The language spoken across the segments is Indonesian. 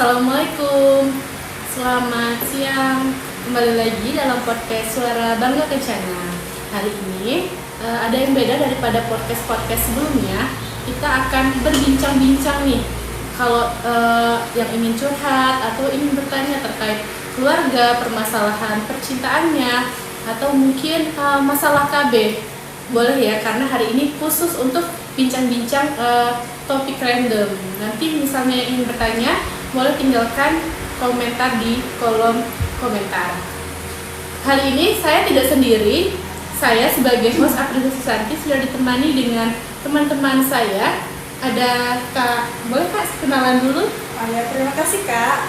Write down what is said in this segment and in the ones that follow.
Assalamualaikum, selamat siang. Kembali lagi dalam podcast Suara Bangga Kencana. Hari ini ada yang beda daripada podcast-podcast sebelumnya. Kita akan berbincang-bincang nih. Kalau yang ingin curhat atau ingin bertanya terkait keluarga, permasalahan percintaannya, atau mungkin masalah KB, boleh ya, karena hari ini khusus untuk bincang-bincang topik random. Nanti misalnya yang ingin bertanya, boleh tinggalkan komentar di kolom komentar. Hari ini saya tidak sendiri. Saya sebagai host April Susanti sudah ditemani dengan teman-teman saya. Ada Kak, boleh Kak kenalan dulu? Ya, terima kasih Kak.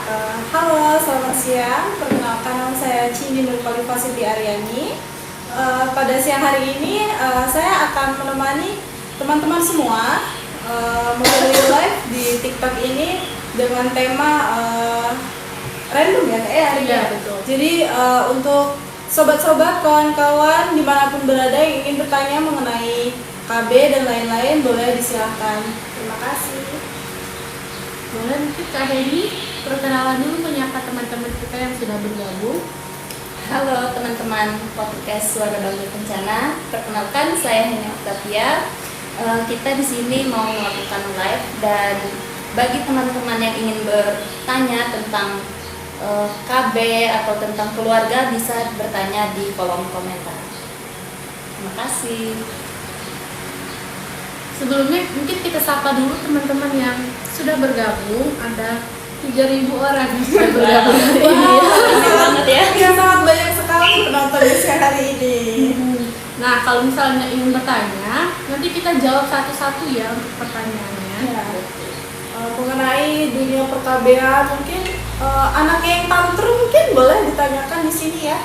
Halo, selamat siang. Perkenalkan, nama saya Cindy Nurkhalifah Siti Aryani. Pada siang hari ini saya akan menemani teman-teman semua memilih live di TikTok ini dengan tema random ya Kak hari ini. Iya, betul. Jadi untuk sobat-sobat, kawan-kawan dimanapun berada yang ingin bertanya mengenai KB dan lain-lain, boleh disilahkan. Terima kasih. Boleh mungkin Kak Heni perkenalan dulu, menyapa teman-teman kita yang sudah bergabung. Halo teman-teman podcast Suara Bangga Kencana. Perkenalkan, saya Heni Octavia. Kita di sini mau melakukan live, dan bagi teman-teman yang ingin bertanya tentang KB atau tentang keluarga bisa bertanya di kolom komentar. Terima kasih. Sebelumnya mungkin kita sapa dulu teman-teman yang sudah bergabung. Ada 3.000 orang yang sudah bergabung hari ini. Wow, banget ya. Ya, sangat banyak sekali penonton di siang hari ini. Nah, kalau misalnya ingin bertanya, nanti kita jawab satu-satu ya untuk pertanyaannya. Ya. Mengenai dunia perkabean, mungkin anaknya yang tantrum mungkin boleh ditanyakan di sini ya.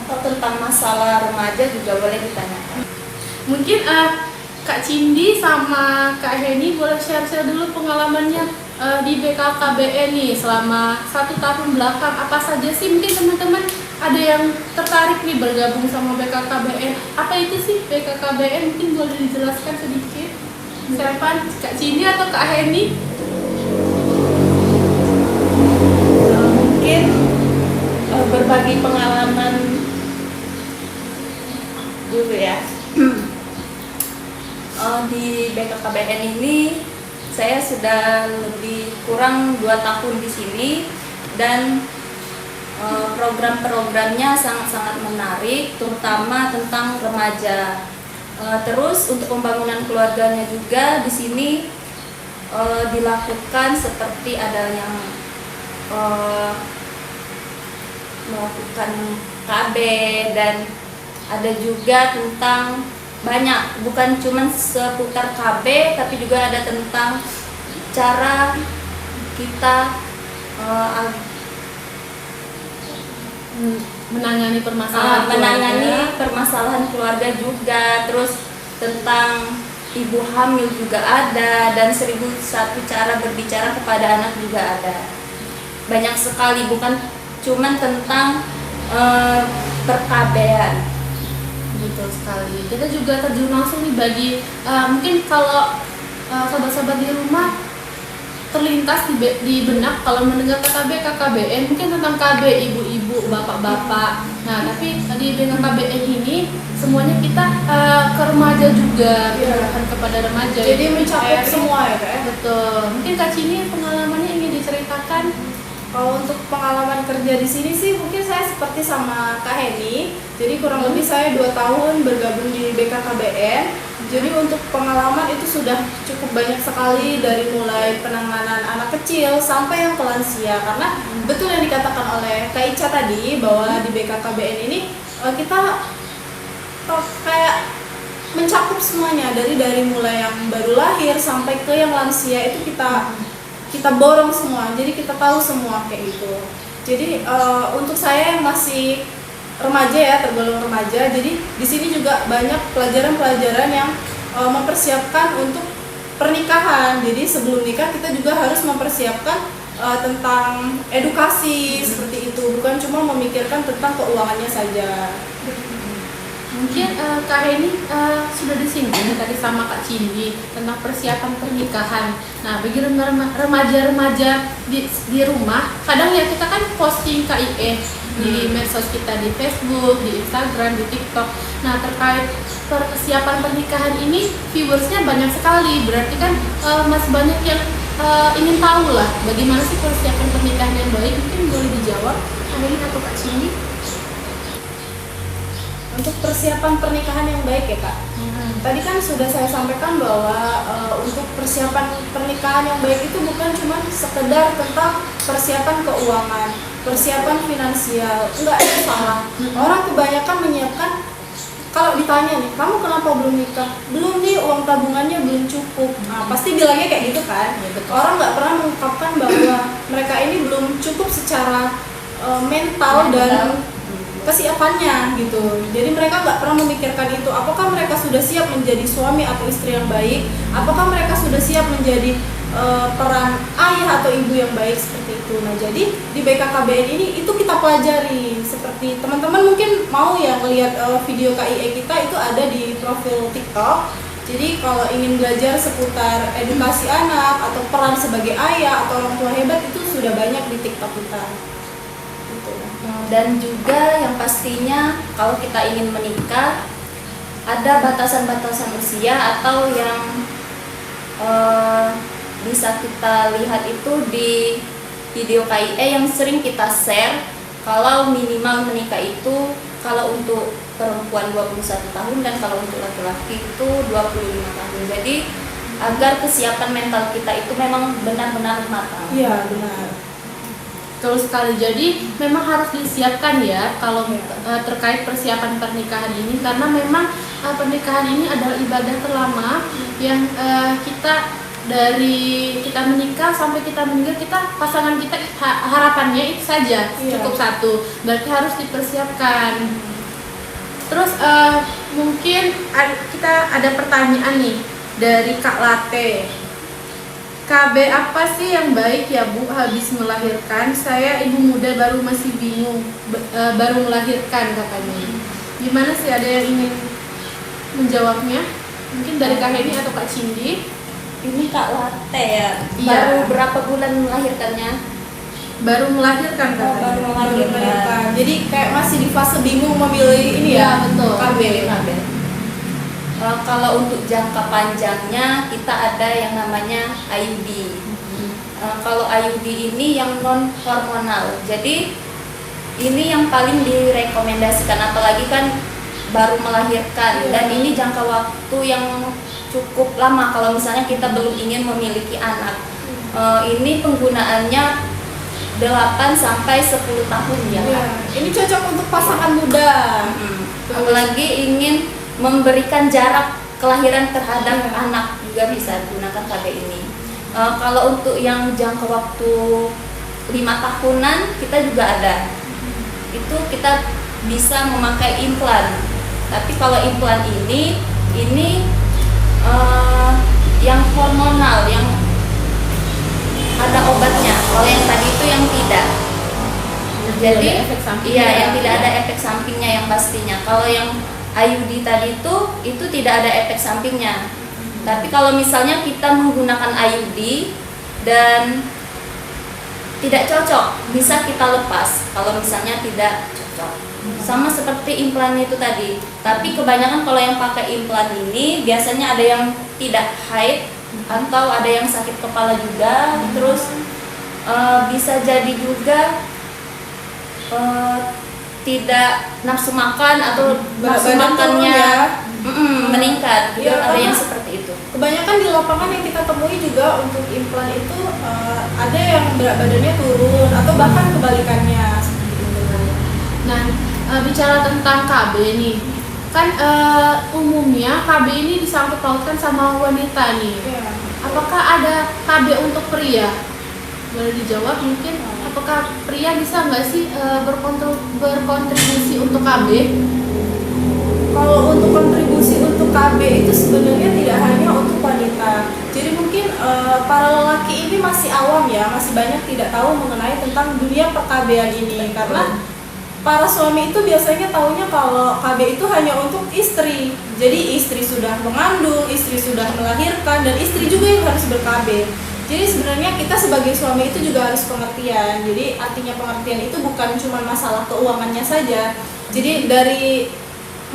Atau tentang masalah remaja juga boleh ditanyakan. Mungkin Kak Cindy sama Kak Heni boleh share-share dulu pengalamannya di BKKBN nih selama 1 tahun belakang. Apa saja sih, mungkin teman-teman ada yang tertarik nih bergabung sama BKKBN. Apa itu sih BKKBN? Mungkin boleh dijelaskan sedikit. Siapa? Kak Cindy atau Kak Heni? Mungkin berbagi pengalaman dulu ya. Di BKKBN ini saya sudah lebih kurang 2 tahun di sini, dan program-programnya sangat-sangat menarik, terutama tentang remaja. Terus untuk pembangunan keluarganya juga di sini dilakukan, seperti ada yang melakukan KB, dan ada juga tentang banyak, bukan cuma seputar KB, tapi juga ada tentang cara kita Menangani permasalahan keluarga juga. Terus tentang ibu hamil juga ada, dan 1001 cara berbicara kepada anak juga ada. Banyak sekali, bukan cuma tentang perkabean. Betul sekali. Kita juga terjun langsung nih bagi mungkin kalau sobat-sobat di rumah terlintas di benak kalau mendengar kata BKKBN mungkin tentang KB, ibu-ibu, bapak-bapak. Nah, tapi di BKKBN ini semuanya kita ke remaja juga, diarahkan kepada remaja. Jadi Itu mencakup PR-nya. semua ya Kak. Betul. Mungkin Kak Cini pengalamannya ingin diceritakan. Kalau untuk pengalaman kerja di sini sih mungkin saya seperti sama Kak Heni. Jadi kurang lebih saya 2 tahun bergabung di BKKBN. Jadi untuk pengalaman itu sudah cukup banyak sekali, dari mulai penanganan anak kecil sampai yang ke lansia. Karena betul yang dikatakan oleh Kak Ica tadi, bahwa di BKKBN ini kita kayak mencakup semuanya, dari mulai yang baru lahir sampai ke yang lansia itu kita borong semua, jadi kita tahu semua kayak gitu. Jadi untuk saya yang masih remaja ya, tergolong remaja, jadi di sini juga banyak pelajaran-pelajaran yang mempersiapkan untuk pernikahan. Jadi sebelum nikah kita juga harus mempersiapkan tentang edukasi seperti itu, bukan cuma memikirkan tentang keuangannya saja. Mungkin Kak Heni sudah disinggung tadi sama Kak Cindy tentang persiapan pernikahan. Nah, bagi remaja-remaja di rumah, kadang ya kita kan posting KIE di medsos kita, di Facebook, di Instagram, di TikTok. Nah, terkait persiapan pernikahan ini viewersnya banyak sekali. Berarti kan masih banyak yang ingin tahu lah bagaimana sih persiapan pernikahan yang baik. Mungkin boleh dijawab Kak Heni atau Kak Cindy? Untuk persiapan pernikahan yang baik ya Kak. Tadi kan sudah saya sampaikan bahwa untuk persiapan pernikahan yang baik itu bukan cuma sekedar tentang persiapan keuangan, persiapan finansial. Enggak, itu salah. Orang kebanyakan menyiapkan, kalau ditanya nih, kamu kenapa belum nikah? Belum nih, uang tabungannya belum cukup. Nah, pasti bilangnya kayak gitu kan. Orang nggak pernah mengungkapkan bahwa mereka ini belum cukup secara mental dan kesiapannya gitu. Jadi mereka nggak pernah memikirkan itu. Apakah mereka sudah siap menjadi suami atau istri yang baik? Apakah mereka sudah siap menjadi peran ayah atau ibu yang baik seperti itu? Nah, jadi di BKKBN ini itu kita pelajari. Seperti teman-teman mungkin mau ya melihat video KIE kita itu ada di profil TikTok. Jadi kalau ingin belajar seputar edukasi anak atau peran sebagai ayah atau orang tua hebat itu sudah banyak di TikTok kita. Dan juga yang pastinya kalau kita ingin menikah ada batasan-batasan usia atau yang bisa kita lihat itu di video KIE yang sering kita share. Kalau minimal menikah itu kalau untuk perempuan 21 tahun dan kalau untuk laki-laki itu 25 tahun. Jadi agar kesiapan mental kita itu memang benar-benar matang. Iya, benar. Betul sekali. Jadi memang harus disiapkan ya kalau terkait persiapan pernikahan ini, karena memang pernikahan ini adalah ibadah terlama yang kita dari kita menikah sampai kita meninggal, kita pasangan kita harapannya itu saja cukup satu, berarti harus dipersiapkan. Terus mungkin kita ada pertanyaan nih dari Kak Late. KB apa sih yang baik ya Bu habis melahirkan? Saya ibu muda baru masih bingung, baru melahirkan katanya. Gimana sih, ada yang ingin menjawabnya? Mungkin dari Kak Heni atau Kak Cindy? Ini Kak Late ya? Iya. Baru berapa bulan melahirkannya? Baru melahirkan katanya. Baru melahirkan. Jadi kayak masih di fase bingung memilih ini ya, betul. KB. Kalau untuk jangka panjangnya kita ada yang namanya IUD. Kalau IUD ini yang non hormonal. Jadi ini yang paling direkomendasikan, apalagi kan baru melahirkan dan ini jangka waktu yang cukup lama kalau misalnya kita belum ingin memiliki anak. Ini penggunaannya 8 sampai 10 tahun ya. Ini cocok untuk pasangan muda. Apalagi ingin memberikan jarak kelahiran terhadap anak juga bisa gunakan KB ini. Kalau untuk yang jangka waktu 5 tahunan kita juga ada. Itu kita bisa memakai implan. Tapi kalau implan ini yang hormonal, yang ada obatnya. Kalau yang tadi itu yang tidak. Jadi yang tidak ada efek sampingnya yang pastinya. Kalau yang IUD tadi itu tidak ada efek sampingnya. Tapi kalau misalnya kita menggunakan IUD dan tidak cocok, bisa kita lepas kalau misalnya tidak cocok. Sama seperti implan itu tadi. Tapi kebanyakan kalau yang pakai implan ini biasanya ada yang tidak haid atau ada yang sakit kepala juga. Terus bisa jadi juga tidak nafsu makan atau nafsu makannya meningkat gitu. Ada yang seperti itu. Kebanyakan di lapangan yang kita temui juga untuk implan itu ada yang berat badannya turun atau bahkan kebalikannya seperti itu. Nah, bicara tentang KB nih, kan umumnya KB ini disangkut pautkan sama wanita nih. Apakah ada KB untuk pria? Boleh dijawab mungkin. Apakah pria bisa nggak sih berkontribusi untuk KB? Kalau untuk kontribusi untuk KB itu sebenarnya tidak hanya untuk wanita. Jadi mungkin para lelaki ini masih awam ya, masih banyak tidak tahu mengenai tentang dunia per-KB-an ini. Karena para suami itu biasanya taunya kalau KB itu hanya untuk istri. Jadi istri sudah mengandung, istri sudah melahirkan, dan istri juga yang harus ber-KB. Jadi sebenarnya kita sebagai suami itu juga harus pengertian. Jadi artinya pengertian itu bukan cuma masalah keuangannya saja. Jadi dari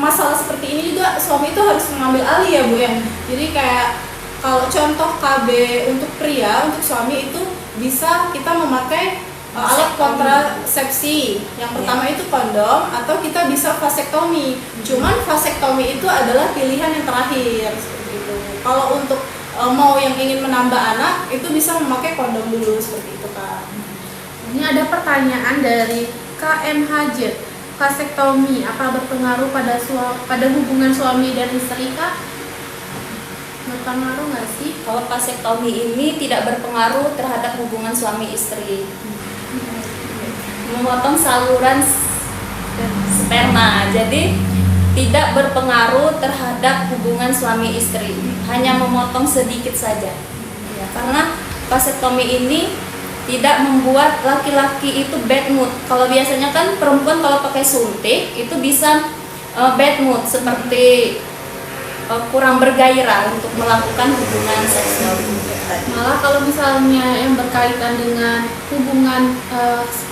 masalah seperti ini juga suami itu harus mengambil alih ya Bu ya. Jadi kayak kalau contoh KB untuk pria, untuk suami itu bisa kita memakai alat kontrasepsi. Yang pertama itu kondom, atau kita bisa vasektomi. Cuman vasektomi itu adalah pilihan yang terakhir seperti itu. Kalau untuk mau yang ingin menambah anak itu bisa memakai kondom dulu seperti itu Kak. Ini ada pertanyaan dari KMHJ. Vasektomi apa berpengaruh pada hubungan suami dan istri Kak? Berpengaruh nggak sih? Kalau vasektomi ini tidak berpengaruh terhadap hubungan suami istri. Memotong saluran sperma, jadi tidak berpengaruh terhadap hubungan suami istri, hanya memotong sedikit saja. Ya, karena vasektomi ini tidak membuat laki-laki itu bad mood. Kalau biasanya kan perempuan kalau pakai suntik itu bisa bad mood, seperti kurang bergairah untuk melakukan hubungan seksual. Malah kalau misalnya yang berkaitan dengan hubungan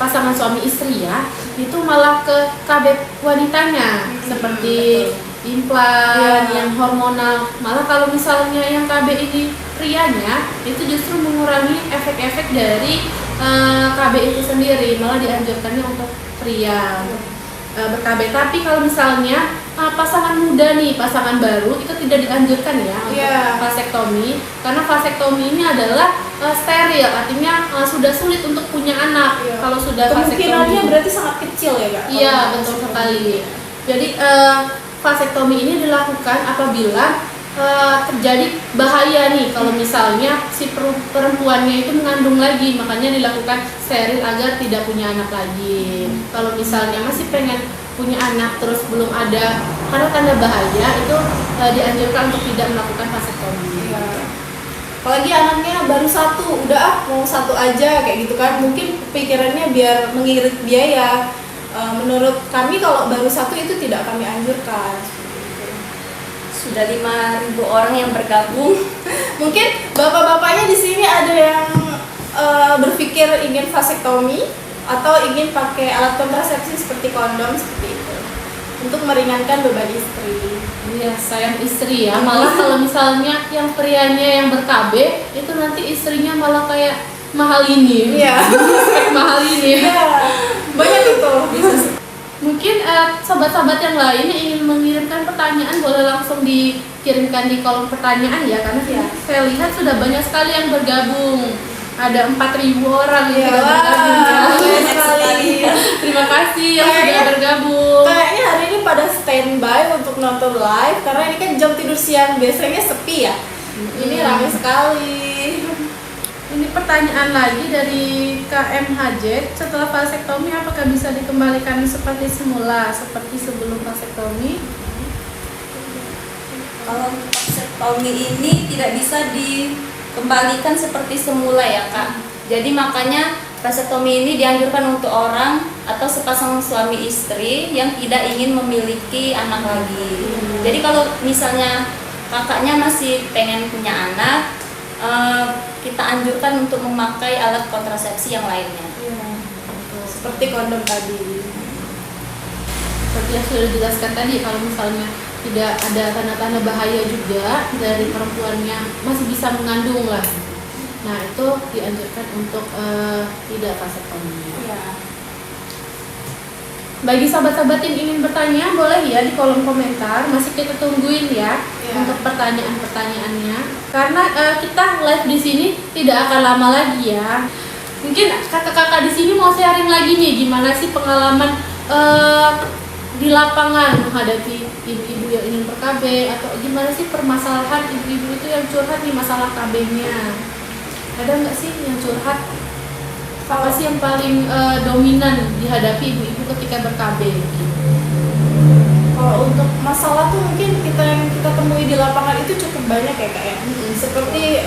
pasangan suami istri ya, itu malah ke KB wanitanya, seperti implan yang hormonal. Malah kalau misalnya yang KB ini prianya, itu justru mengurangi efek-efek dari KB itu sendiri. Malah dianjurkannya untuk pria ber-KB. Tapi kalau misalnya pasangan muda nih, pasangan baru, itu tidak dianjurkan ya untuk vasektomi, karena vasektomi ini adalah steril, artinya sudah sulit untuk punya anak. Kalau sudah vasektomi, kemungkinannya berarti sangat kecil ya Kak? Iya, betul sekali. Jadi vasektomi ini dilakukan apabila terjadi bahaya nih, kalau misalnya si perempuannya itu mengandung lagi, makanya dilakukan steril agar tidak punya anak lagi. Kalau misalnya masih pengen punya anak terus belum ada tanda-tanda bahaya, itu dianjurkan untuk tidak melakukan vasektomi. Ya. Apalagi anaknya baru satu, udah mau satu aja kayak gitu kan, mungkin pikirannya biar mengirit biaya. Menurut kami kalau baru satu itu tidak kami anjurkan. Sudah 5.000 orang yang bergabung. Mungkin bapak-bapaknya di sini ada yang berpikir ingin vasektomi atau ingin pakai alat kontrasepsi seperti kondom seperti itu untuk meringankan beban istri. Iya, sayang istri ya. Malah kalau misalnya yang prianya yang ber-KB, itu nanti istrinya malah kayak mahal ini. Iya. Mahal ini. Iya. Banyak itu. Mungkin sahabat-sahabat yang lain yang ingin mengirimkan pertanyaan boleh langsung dikirimkan di kolom pertanyaan ya, karena saya lihat sudah banyak sekali yang bergabung. Ada 4.000 orang yang sudah bergabung. Banyak sekali. Terima kasih yang sudah bergabung. Kayaknya hari ini pada standby untuk nonton live karena ini kan jam tidur siang, biasanya sepi ya. Ini ramai sekali. Ini pertanyaan lagi dari KMHJ. Setelah vasektomi apakah bisa dikembalikan seperti semula, seperti sebelum vasektomi? Kalau vasektomi ini tidak bisa dikembalikan seperti semula ya Kak. Jadi makanya vasektomi ini dianjurkan untuk orang atau sepasang suami istri yang tidak ingin memiliki anak lagi. Jadi kalau misalnya kakaknya masih pengen punya anak, kita anjurkan untuk memakai alat kontrasepsi yang lainnya. Seperti kondom tadi. Seperti yang sudah dijelaskan tadi, kalau misalnya tidak ada tanda-tanda bahaya juga dari perempuannya, masih bisa mengandung lah. Nah, itu dianjurkan untuk tidak vasektomi. Bagi sahabat-sahabat yang ingin bertanya, boleh ya di kolom komentar. Masih kita tungguin ya untuk pertanyaan-pertanyaannya. Karena kita live di sini tidak akan lama lagi ya. Mungkin kakak-kakak di sini mau sharing lagi nih, gimana sih pengalaman di lapangan menghadapi ibu-ibu yang ingin ber-KB, atau gimana sih permasalahan ibu-ibu itu yang curhat di masalah KB-nya. Ada nggak sih yang curhat? Apa sih yang paling dominan dihadapi ibu-ibu ketika ber-KB? Kalau untuk masalah tuh mungkin yang kita temui di lapangan itu cukup banyak ya Kak ya. Seperti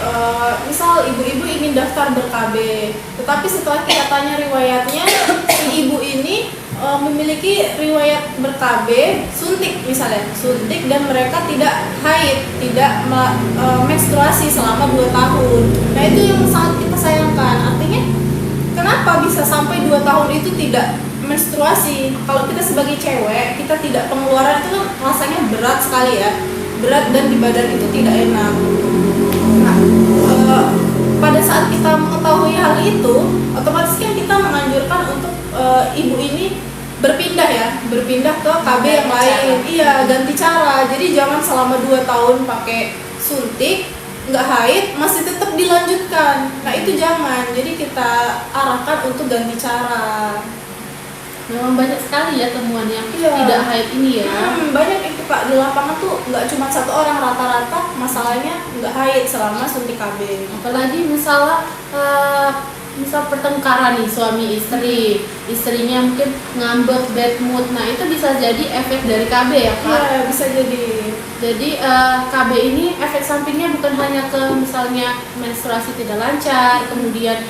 misal ibu-ibu ingin daftar ber-KB, tetapi setelah kita tanya riwayatnya, si ibu ini memiliki riwayat ber-KB, suntik misalnya, suntik dan mereka tidak haid, tidak menstruasi selama 2 tahun. Nah itu yang sangat kita sayangkan. Artinya kenapa bisa sampai 2 tahun itu tidak menstruasi? Kalau kita sebagai cewek, kita tidak pengeluaran itu kan rasanya berat sekali ya, berat dan di badan itu tidak enak. Nah, pada saat kita mengetahui hal itu, otomatis kan kita menganjurkan untuk ibu ini berpindah ke KB yang lain. Iya, ganti cara. Jadi jangan selama 2 tahun pakai suntik, nggak haid, masih tetap dilanjutkan. Nah itu jangan. Jadi kita arahkan untuk ganti cara. Memang banyak sekali ya temuan yang tidak haid ini ya. Banyak itu Kak, di lapangan tuh nggak cuma 1 orang, rata-rata masalahnya nggak haid selama suntik KB. Apalagi misal pertengkaran nih suami istri, istrinya mungkin ngambek, bad mood. Nah itu bisa jadi efek dari KB ya Kak? Iya bisa jadi. Jadi KB ini efek sampingnya bukan hanya ke misalnya menstruasi tidak lancar, kemudian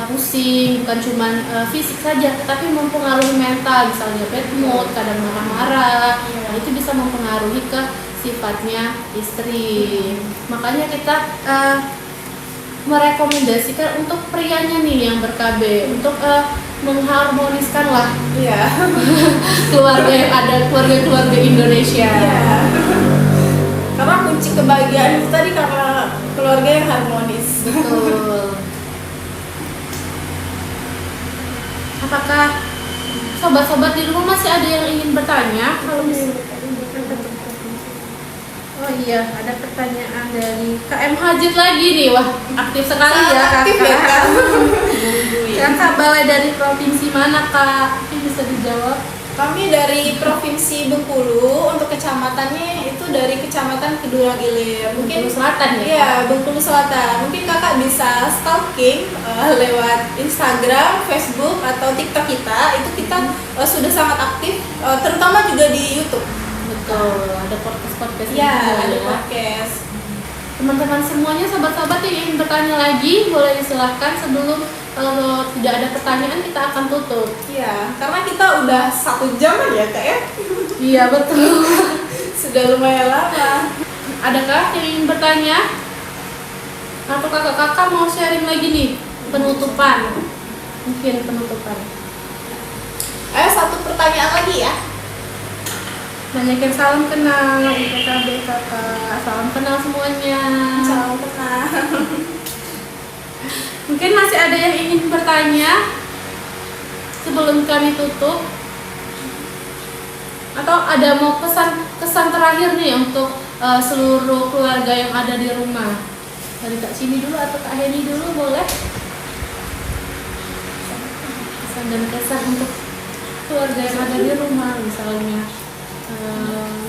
pusing, bukan cuma fisik saja, tetapi mempengaruhi mental, misalnya bad mood, kadang marah-marah. Nah, itu bisa mempengaruhi ke sifatnya istri. Makanya kita merekomendasikan untuk prianya nih yang ber-KB untuk mengharmoniskan lah keluarga yang ada, keluarga Indonesia. Karena kunci kebahagiaan itu tadi karena keluarga yang harmonis. Betul. Apakah sobat-sobat di rumah masih ada yang ingin bertanya? Kalau Oh iya, ada pertanyaan dari KM Hajit lagi nih. Wah, aktif sekali ya aktif Kakak. ya, Kak. Kakak balai dari provinsi mana Kak? Mungkin bisa dijawab. Kami dari Provinsi Bengkulu, untuk kecamatannya itu dari Kecamatan Kedurang Ilir. Mungkin Bengkulu Selatan ya? Iya, Bengkulu Selatan. Mungkin Kakak bisa stalking lewat Instagram, Facebook atau TikTok kita. Itu kita sudah sangat aktif, terutama juga di YouTube. Betul, ada podcast-podcast Iya, juga ada ya. podcast. Teman-teman semuanya, sobat-sobat yang ingin bertanya lagi, boleh disilahkan. Sebelum kalau tidak ada pertanyaan kita akan tutup. Iya, karena kita udah 1 jam ya Kak ya. Iya betul. Sudah lumayan lama. Adakah yang ingin bertanya? Atau kakak-kakak mau sharing lagi nih penutupan? Mungkin penutupan. Ayo 1 pertanyaan lagi ya. Banyakin salam kenal IPKB kakak. Salam kenal semuanya. Salam kenal. Mungkin masih ada yang ingin bertanya sebelum kami tutup? Atau ada mau kesan terakhir nih untuk seluruh keluarga yang ada di rumah? Dari Kak Cini dulu atau Kak Heni dulu boleh? Kesan dan kesan untuk keluarga yang ada di rumah, misalnya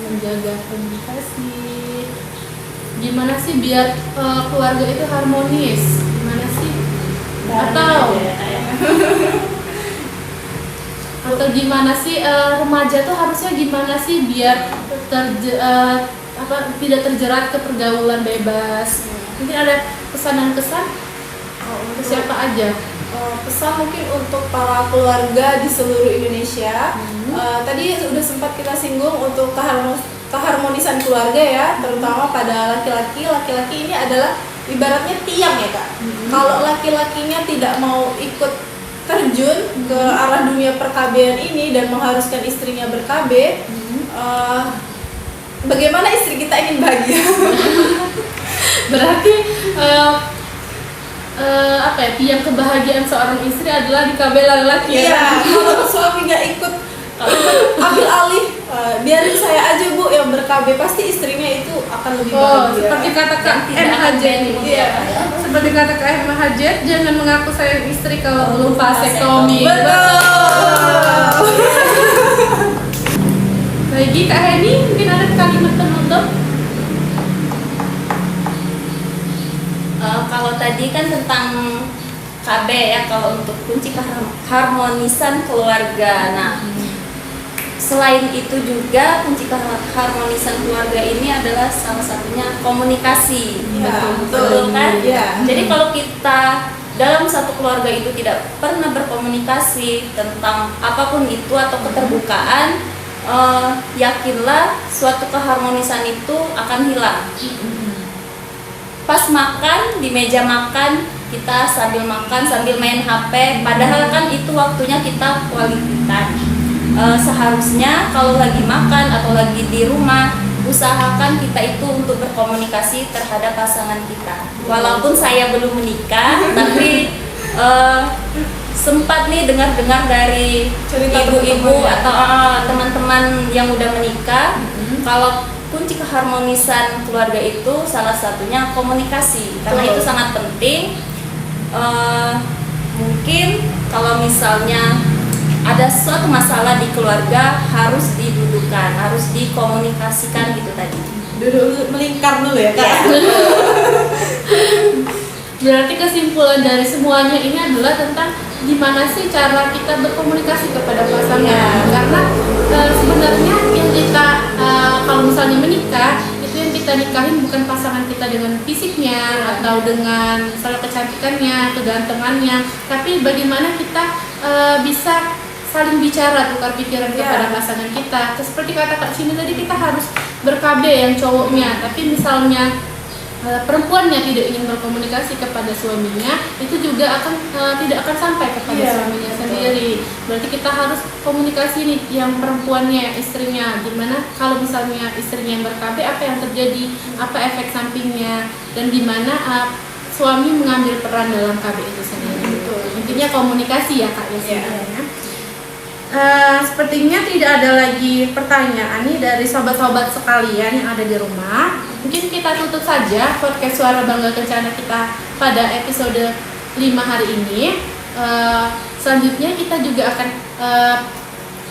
menjaga komunikasi. Gimana sih biar keluarga itu harmonis? Gimana sih? Atau gimana sih remaja tuh harusnya gimana sih biar tidak terjerat ke pergaulan bebas? Mungkin ada pesan dan kesan untuk siapa aja? Pesan mungkin untuk para keluarga di seluruh Indonesia. Tadi sudah sempat kita singgung untuk keharmonisan keluarga ya, terutama pada laki-laki. Laki-laki ini adalah ibaratnya tiang ya Kak. Kalau laki-lakinya tidak mau ikut terjun ke arah dunia perkabean ini dan mengharuskan istrinya ber-KB, bagaimana istri kita ingin bahagia? Berarti tiang kebahagiaan seorang istri adalah di KB laki-laki ya? Iya, kalau suami nggak ikut ambil alih, biarin saya aja Bu yang ber-KB, pasti istrinya itu akan lebih bahagia. Seperti kata Kak M. Hajat. Iya. Seperti kata Kak M. Hajat, jangan mengaku sayang istri kalau belum vasektomi. Betul. Lagi Kak Heni, mungkin ada kalimat penutup? Kalau tadi kan tentang KB ya, kalau untuk kunci keharmonisan keluarga. Nah, selain itu juga kunci keharmonisan keluarga ini adalah salah satunya komunikasi. Ya, betul kan? Ya. Jadi kalau kita dalam satu keluarga itu tidak pernah berkomunikasi tentang apapun itu atau keterbukaan, yakinlah suatu keharmonisan itu akan hilang. Pas makan, di meja makan, kita sambil makan sambil main HP, padahal kan itu waktunya kita quality time. Seharusnya kalau lagi makan atau lagi di rumah, usahakan kita itu untuk berkomunikasi terhadap pasangan kita. Walaupun saya belum menikah, tapi sempat nih dengar-dengar dari Cerita ibu-ibu teman-teman ya? atau teman-teman yang udah menikah, kalau kunci keharmonisan keluarga itu salah satunya komunikasi, karena itu sangat penting. Mungkin kalau misalnya ada suatu masalah di keluarga harus didudukan, harus dikomunikasikan gitu tadi. Duduk melingkar dulu ya Kak. Ya. Berarti kesimpulan dari semuanya ini adalah tentang gimana sih cara kita berkomunikasi kepada pasangan. Ya. Karena sebenarnya yang kita kalau misalnya menikah, itu yang kita nikahin bukan pasangan kita dengan fisiknya atau dengan misalnya kecantikannya, kegantengannya, tapi bagaimana kita bisa saling bicara, tukar pikiran kepada pasangan kita. Seperti kata Kak Sini tadi, kita harus ber-KB yang cowoknya, tapi misalnya perempuannya tidak ingin berkomunikasi kepada suaminya, itu juga akan tidak akan sampai kepada suaminya sendiri. Berarti kita harus komunikasi nih, yang perempuannya, istrinya, gimana kalau misalnya istrinya yang ber-KB, apa yang terjadi, apa efek sampingnya, dan gimana suami mengambil peran dalam KB itu sendiri. Intinya komunikasi ya Kak ya sebenarnya. Sepertinya tidak ada lagi pertanyaan nih dari sahabat-sahabat sekalian yang ada di rumah. Mungkin kita tutup saja podcast Suara Bangga Kencana kita pada episode 5 hari ini. Selanjutnya kita juga akan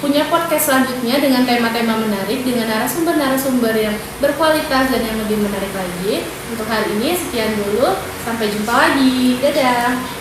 punya podcast selanjutnya dengan tema-tema menarik, dengan narasumber-narasumber yang berkualitas dan yang lebih menarik lagi. Untuk hari ini sekian dulu, sampai jumpa lagi. Dadah.